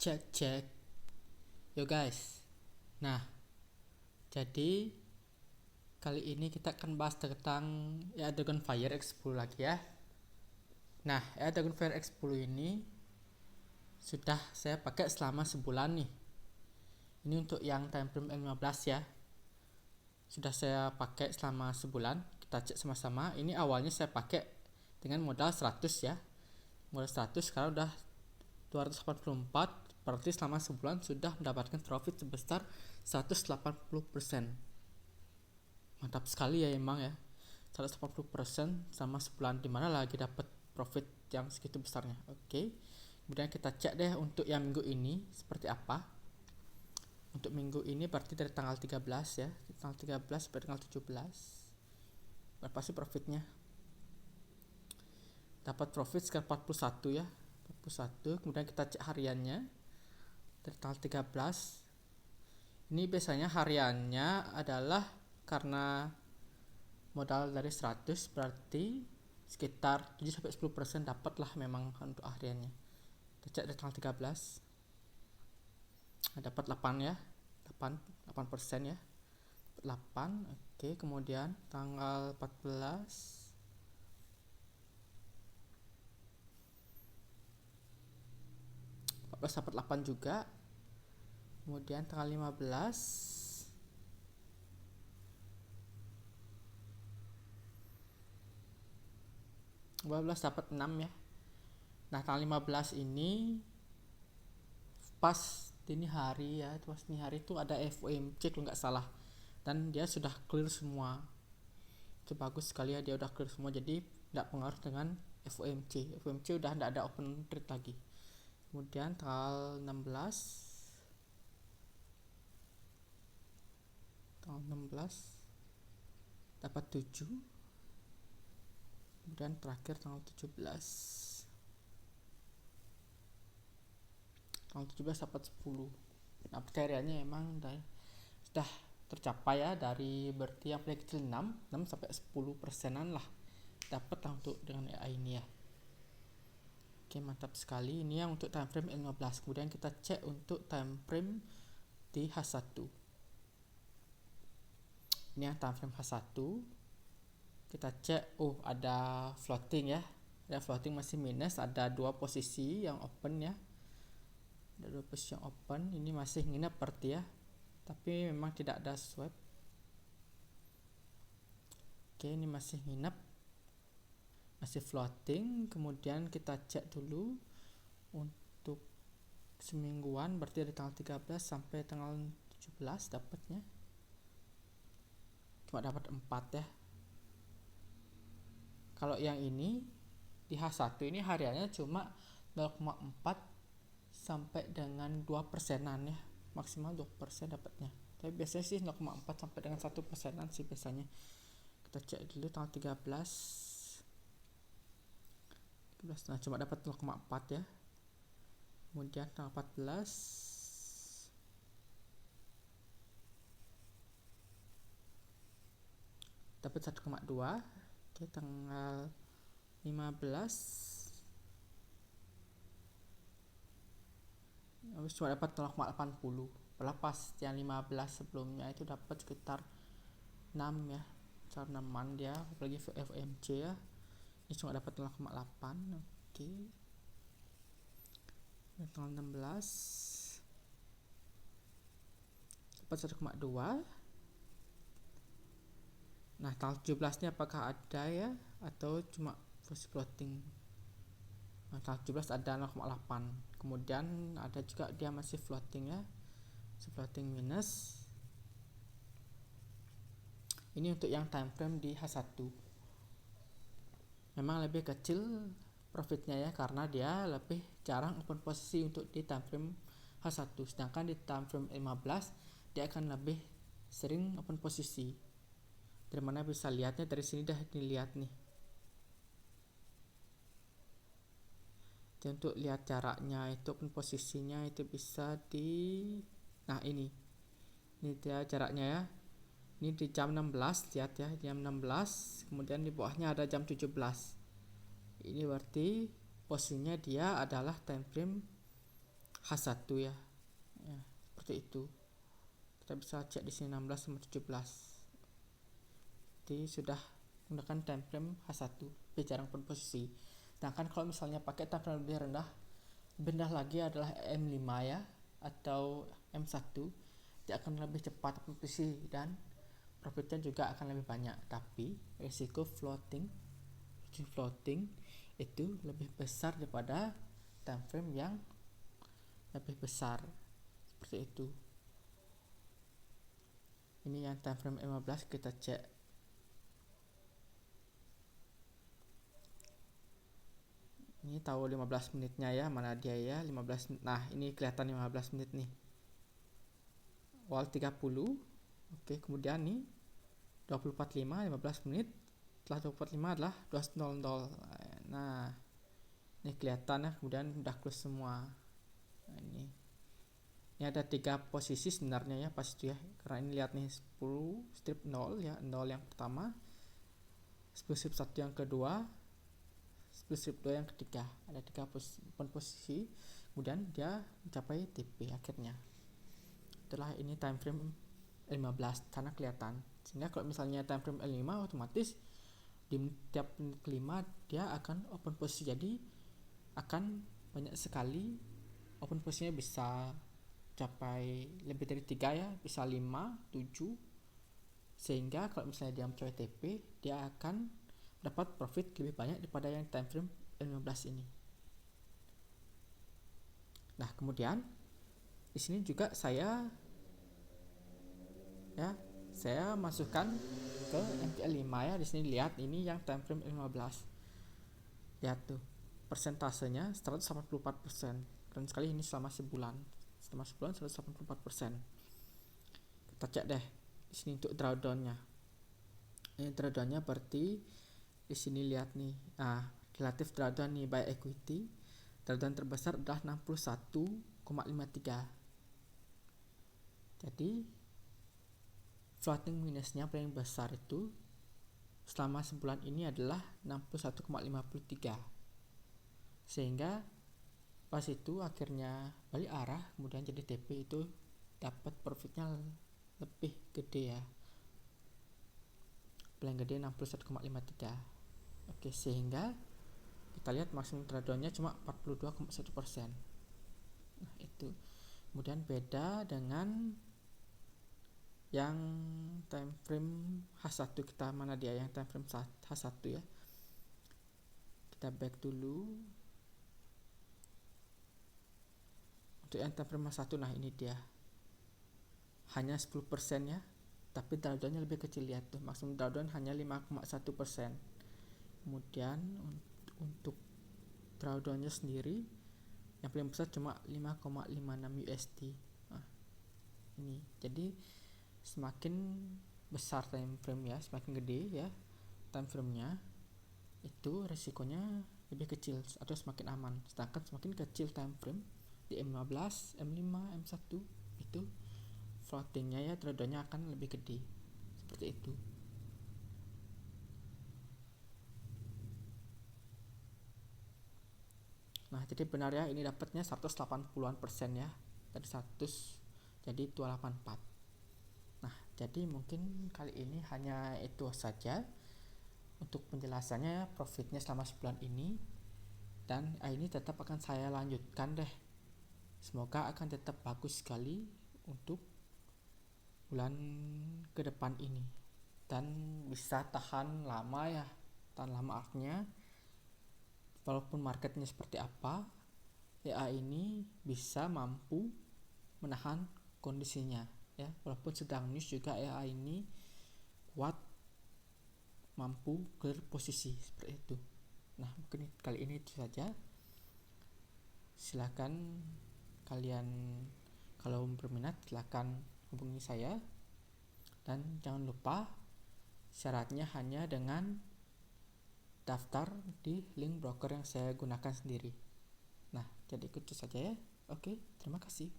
Cek. Yo guys. Nah, jadi kali ini kita akan bahas tentang Dragonfire X10 lagi ya. Nah, Dragonfire X10 ini sudah saya pakai selama sebulan nih. Ini untuk yang time frame 15 ya. Sudah saya pakai selama sebulan. Kita cek sama-sama. Ini awalnya saya pakai dengan modal 100 ya. Modal 100 sekarang udah 284, berarti selama sebulan sudah mendapatkan profit sebesar 180%. Mantap sekali ya emang ya. 180% sama sebulan, dimana lagi dapat profit yang segitu besarnya. Oke. Kemudian kita cek deh untuk yang minggu ini seperti apa. Untuk minggu ini berarti dari tanggal 13 ya, tanggal 13 sampai tanggal 17. Berapa sih profitnya? Dapat profit sekitar 41 ya. 41. Kemudian kita cek hariannya dari tanggal 13. Ini biasanya hariannya adalah karena modal dari 100, berarti sekitar 7-10% dapatlah memang untuk hariannya. Kita cek dari tanggal 13. Dapat 8 ya. 8% ya. 8. Oke, kemudian tanggal 14 dapat 8 juga. Kemudian tanggal 15 dapat 6 ya. Nah, tanggal 15 ini pas dini hari ya, pas dini hari itu ada FOMC kalau nggak salah, dan dia sudah clear semua. Itu bagus sekali ya, dia udah clear semua, jadi tidak pengaruh dengan FOMC udah tidak ada open trade lagi. Kemudian tanggal 16 dapat 7. Kemudian terakhir tanggal 17 dapat 10. Nah, pencariannya emang sudah tercapai ya, dari berarti yang paling kecil 6 sampai 10%an lah dapat lah untuk dengan AI ini ya. Oke, mantap sekali. Ini yang untuk time frame 15. Kemudian kita cek untuk time frame di H1. Ini yang time frame H1. Kita cek, ada floating ya. Ada floating masih minus, ada 2 posisi yang open ya. Ada 2 posisi yang open, ini masih nginep berarti ya. Tapi memang tidak ada swap. Oke, ini masih nginep. Masih floating. Kemudian kita cek dulu untuk semingguan, berarti dari tanggal 13 sampai tanggal 17 dapatnya cuma dapat 4 ya. Kalau yang ini di H1 ini hariannya cuma 0,4 sampai dengan 2%an ya, maksimal 2% dapatnya. Tapi biasanya sih 0,4 sampai dengan 1%an sih biasanya. Kita cek dulu tanggal 13. Nah, cuma dapat 0,4 ya. Kemudian tanggal 14 dapat 1,2. Oke, tanggal 15 cuma dapat 0,80. Pas yang 15 sebelumnya itu dapat sekitar 6 ya, sekitar 6an dia, apalagi FOMC ya. Ini cuma dapat 0,8. Oke. Tanggal 16 dapat 1,2. Nah, tanggal 17 ini apakah ada ya atau cuma floating? Nah, tanggal 17 ada 0,8. Kemudian ada juga dia masih floating ya, floating minus. Ini untuk yang time frame di H1. Memang lebih kecil profitnya ya, karena dia lebih jarang open posisi untuk di time frame H1. Sedangkan di time frame 15 dia akan lebih sering open posisi. Dari mana bisa lihatnya, dari sini dah dilihat nih. Dan untuk lihat jaraknya itu open posisinya itu bisa di, nah ini dia jaraknya ya. Ini di jam 16, lihat ya, jam 16. Kemudian di bawahnya ada jam 17. Ini berarti posisinya dia adalah time frame H1 ya. Ya, seperti itu. Kita bisa cek di sini 16 sama 17. Jadi sudah menggunakan time frame H1, lebih jarang posisi. Sedangkan kalau misalnya pakai time frame lebih rendah lagi adalah M5 ya, atau M1, dia akan lebih cepat posisi dan profitnya juga akan lebih banyak. Tapi risiko floating itu lebih besar daripada time frame yang lebih besar, seperti itu. Ini yang time frame 15, kita cek. Ini tahu 15 menitnya ya, mana dia ya, 15. Nah, ini kelihatan 15 menit nih. Awal 30. Oke, kemudian nih 24.5, 15 menit. Setelah 24.5 adalah 12.00. Nah, ini kelihatan ya, kemudian udah close semua. Nah, ini ada 3 posisi sebenarnya ya pas itu ya, karena ini lihat nih 10 strip 0 ya, 0 yang pertama, 10 strip 1 yang kedua, 10 strip 2 yang ketiga. Ada 3 posisi, kemudian dia mencapai TP akhirnya. Itulah ini time frame 15 karena kelihatan. Sehingga kalau misalnya time frame L5 otomatis di tiap menit kelima dia akan open posisi, jadi akan banyak sekali open posisinya, bisa capai lebih dari 3 ya, bisa 5, 7. Sehingga kalau misalnya dia mencapai TP, dia akan dapat profit lebih banyak daripada yang time frame 15 ini. Nah, kemudian di sini juga saya masukkan ke MPL 5 ya. Di sini lihat ini yang time frame 15. Lihat tuh, persentasenya 184%. Keren sekali, ini selama sebulan. Selama sebulan 184%. Kita cek deh di sini untuk drawdown-nya. Ini drawdown-nya berarti di sini lihat nih. Nah, relatif drawdown nih by equity. Drawdown terbesar adalah 61,53. Jadi floating minusnya paling besar itu selama sebulan ini adalah 61,53. Sehingga pas itu akhirnya balik arah, kemudian jadi TP itu dapat profitnya lebih gede ya, paling gede 61,53. Oke, sehingga kita lihat maksimum drawdownnya cuma 42,1%. Nah, itu kemudian beda dengan yang time frame H1 kita, mana dia yang time frame H1 ya. Kita back dulu. Untuk yang time frame H1, nah ini dia. Hanya 10% ya. Tapi drawdownnya lebih kecil, lihat tuh. Maksimum drawdown hanya 5,1%. Kemudian untuk drawdownnya sendiri yang paling besar cuma 5,56 USD. Nah, ini. Jadi semakin besar time frame ya, semakin gede ya time frame-nya, itu resikonya lebih kecil atau semakin aman. Sedangkan semakin kecil time frame di M15, M5, M1 itu floating-nya ya, drawdown-nya akan lebih gede. Seperti itu. Nah, jadi benar ya, ini dapatnya 180% ya. Dari 100 jadi 284. Nah, jadi mungkin kali ini hanya itu saja untuk penjelasannya profitnya selama sebulan ini, dan ini tetap akan saya lanjutkan deh. Semoga akan tetap bagus sekali untuk bulan ke depan ini dan bisa tahan lama ya. Tahan lama artinya walaupun marketnya seperti apa, EA ini bisa mampu menahan kondisinya ya. Walaupun sedang news juga EA ini kuat, mampu clear posisi seperti itu. Nah, mungkin kali ini itu saja. Silakan kalian kalau berminat silakan hubungi saya, dan jangan lupa syaratnya hanya dengan daftar di link broker yang saya gunakan sendiri. Nah, jadi ikut saja ya. Oke, terima kasih.